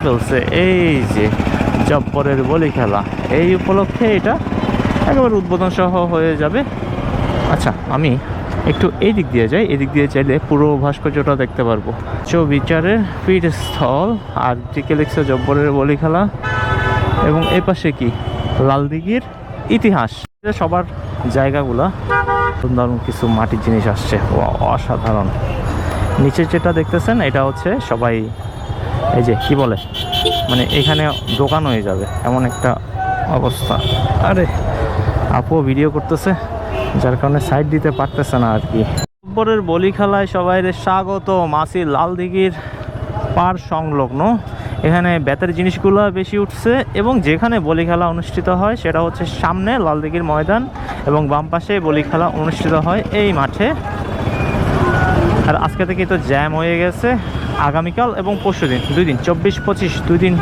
ফেলছে এই যে জব্বরের বলি খেলা, এই উপলক্ষে এটা একেবারে উদ্বোধন সহ হয়ে যাবে। আচ্ছা, আমি একটু এই দিক দিয়ে যাই, এদিক দিয়ে চাইলে পুরো ভাস্কর্যটা দেখতে পারবো। বিচারের পীঠস্থল আর দিকে লিখছে জব্বরের বলি খেলা, এবং এই পাশে কি লালদিঘির ইতিহাস। সবার জায়গাগুলা দারুণ কিছু মাটির জিনিস আসছে, অসাধারণ। নিচে যেটা দেখতেছেন এটা হচ্ছে সবাই এই যে কি বলে, মানে এখানে দোকান হয়ে যাবে এমন একটা অবস্থা। আরে আপু ভিডিও করতেছে, যার কারণে সাইড দিতে পারতেছে না আর কি। জব্বরের বলি খেলায় সবাই স্বাগত। মাসি লালদিঘির পার সংলগ্ন এখানে বেতের জিনিসগুলো বেশি উঠছে, এবং যেখানে বলি খেলা অনুষ্ঠিত হয় সেটা হচ্ছে সামনে লালদিঘির ময়দান, এবং বাম পাশে বলি খেলা অনুষ্ঠিত হয় এই মাঠে। আর আজকে থেকে তো জ্যাম হয়ে গেছে, আগামীকাল এবং পরশু দিন 2 দিন 24-25 2 দিন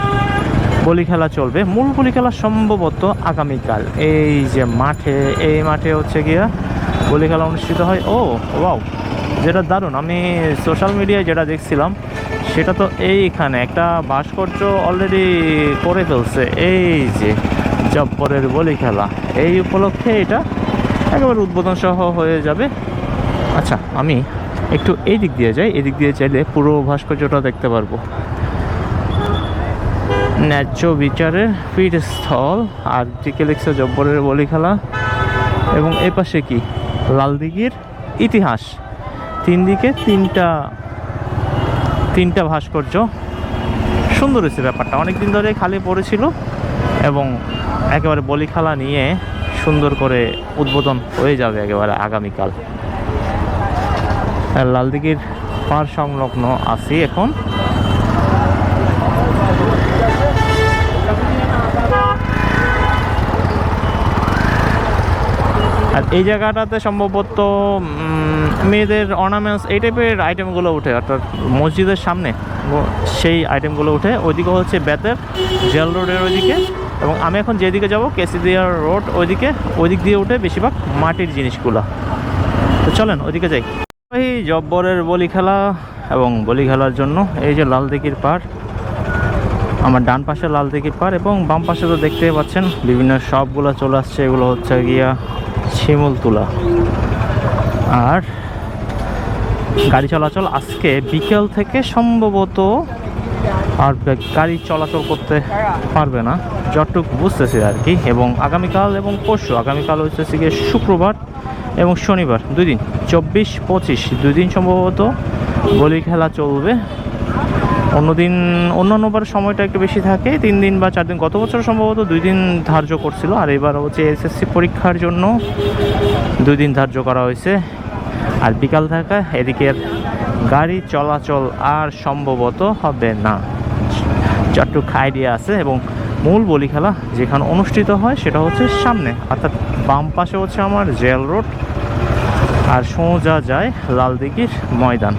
বলি খেলা চলবে। মূল বলি খেলা সম্ভবত আগামীকাল এই যে মাঠে, এই মাঠে হচ্ছে গিয়া বলি খেলা অনুষ্ঠিত হয়। ও ওয়াও, যেটা দারুণ, আমি সোশ্যাল মিডিয়ায় যেটা দেখছিলাম সেটা তো এইখানে একটা ভাস্কর্য অলরেডি করে ফেলছে, এই যে জব্বরের বলি খেলা, এই উপলক্ষে এটা একেবারে উদ্বোধন সহ হয়ে যাবে। আচ্ছা, আমি একটু এই দিক দিয়ে যাই, এদিক দিয়ে চাইলে পুরো ভাস্কর্যটা দেখতে পারবো। ন্যায্য বিচারের পীঠস্থল আর দিকে লিখছে জব্বরের বলি খেলা, এবং এই পাশে কি লালদিঘির ইতিহাস। 3 দিকে তিনটা ভাস্কর্য, সুন্দর হয়েছে ব্যাপারটা। অনেকদিন ধরে খালি পড়েছিল, এবং একেবারে বলি খেলা নিয়ে সুন্দর করে উদ্বোধন হয়ে যাবে একেবারে আগামীকাল। লালদিঘির পার সংলগ্ন আছি এখন। আর এই জায়গাটাতে সম্ভবত মেয়েদের অর্নামেন্টস এই টাইপের আইটেমগুলো উঠে, অর্থাৎ মসজিদের সামনে সেই আইটেমগুলো উঠে। ওইদিকে হচ্ছে বেতের জেল রোডের ওইদিকে, এবং আমি এখন যেদিকে যাব কেসিদিয়া রোড ওইদিকে, ওইদিক দিয়ে উঠে বেশিরভাগ মাটির জিনিসগুলো। তো চলেন ওইদিকে যাই। এই জব্বরের বলি খেলা, এবং বলি খেলার জন্য এই যে লালদিঘির পার, আমার ডান পাশে লালদিঘির পার, এবং বাম পাশে তো দেখতেই পাচ্ছেন বিভিন্ন শপগুলো চলে আসছে। এগুলো হচ্ছে গিয়া শিমুলতুলা। আর গাড়ি চলাচল আজকে বিকেল থেকে সম্ভবত আর গাড়ি চলাচল করতে পারবে না, যতটুকু বুঝতেছি আর কি। এবং আগামীকাল এবং পরশু, আগামীকাল হচ্ছে গিয়ে শুক্রবার এবং শনিবার 2 দিন 24-25 2 দিন সম্ভবত বলি খেলা চলবে। অন্যান্যবার সময়টা একটু বেশি থাকে, 3 দিন বা 4 দিন। গত বছর সম্ভবত 2 দিন ধার্য করছিল, আর এবার হচ্ছে এসএসসি পরীক্ষার জন্য 2 দিন ধার্য করা হয়েছে। আর বিকাল থাকা এদিকের গাড়ি চলাচল আর সম্ভবত হবে না, যতটুকু আইডিয়া আছে। এবং মূল বলি খেলা যেখানে অনুষ্ঠিত হয় সেটা হচ্ছে সামনে, অর্থাৎ বাম পাশে হচ্ছে আমার জেল রোড, আর সোজা যায় লালদিঘির ময়দান।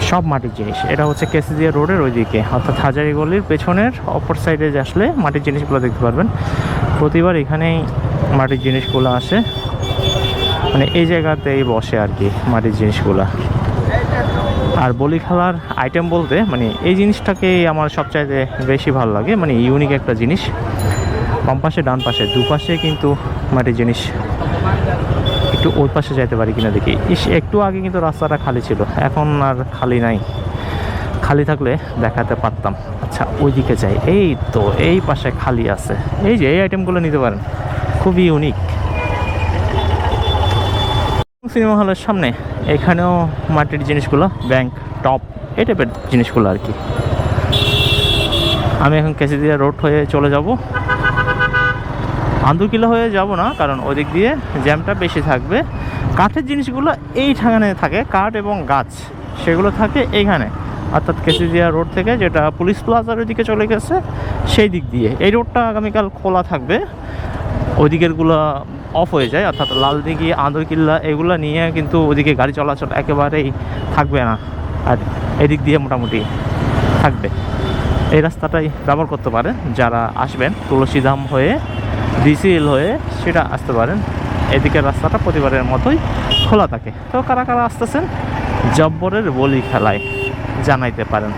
সব মাটির জিনিস। এটা হচ্ছে কেসিদিয়া রোডের ওইদিকে, অর্থাৎ হাজারি গলির পেছনের অপর সাইডে আসলে মাটির জিনিসগুলো দেখতে পারবেন। প্রতিবার এখানেই মাটির জিনিসগুলো আসে, মানে এই জায়গাতেই বসে আর কি মাটির জিনিসগুলো। আর বলি খেলার আইটেম বলতে মানে এই জিনিসটাকেই আমার সবচাইতে বেশি ভালো লাগে, মানে ইউনিক একটা জিনিস। বাম পাশে ডান পাশে দুপাশে কিন্তু মাটির জিনিস। একটু ওই পাশে যাইতে পারি কিনা দেখি। একটু আগে কিন্তু রাস্তাটা খালি ছিল, এখন আর খালি নাই। খালি থাকলে দেখাতে পারতাম। আচ্ছা, ওইদিকে যাই। এই তো এই পাশে খালি আছে, এই যে এই আইটেমগুলো নিতে পারেন, খুবই ইউনিক। সিনেমা হলের সামনে এখানেও মাটির জিনিসগুলো, ব্যাংক টপ এই টাইপের জিনিসগুলো আর কি। আমি এখন কেসিদিয়া রোড হয়ে চলে যাব, আন্দুরকিল্লা হয়ে যাব না, কারণ ওদিক দিয়ে জ্যামটা বেশি থাকবে। কাঠের জিনিসগুলো এইখানে থাকে, কাঠ এবং গাছ সেগুলো থাকে এইখানে, অর্থাৎ কেসিদিয়া রোড থেকে যেটা পুলিশ প্লাজার ওইদিকে চলে গেছে সেই দিক দিয়ে। এই রোডটা আগামীকাল খোলা থাকবে, ওইদিকেরগুলো অফ হয়ে যায়, অর্থাৎ লালদিঘি আন্দরকিল্লা এগুলো নিয়ে কিন্তু ওদিকে গাড়ি চলাচল একেবারেই থাকবে না, আর এদিক দিয়ে মোটামুটি থাকবে। এই রাস্তাটাই ব্যবহার করতে পারেন যারা আসবেন, তুলসীধাম হয়ে ডিসিএল হয়ে সেটা আসতে পারেন। এদিকের রাস্তাটা প্রতিবারের মতোই খোলা থাকে। তো কারা কারা আসতেছেন জব্বরের বলি খেলায় জানাইতে পারেন।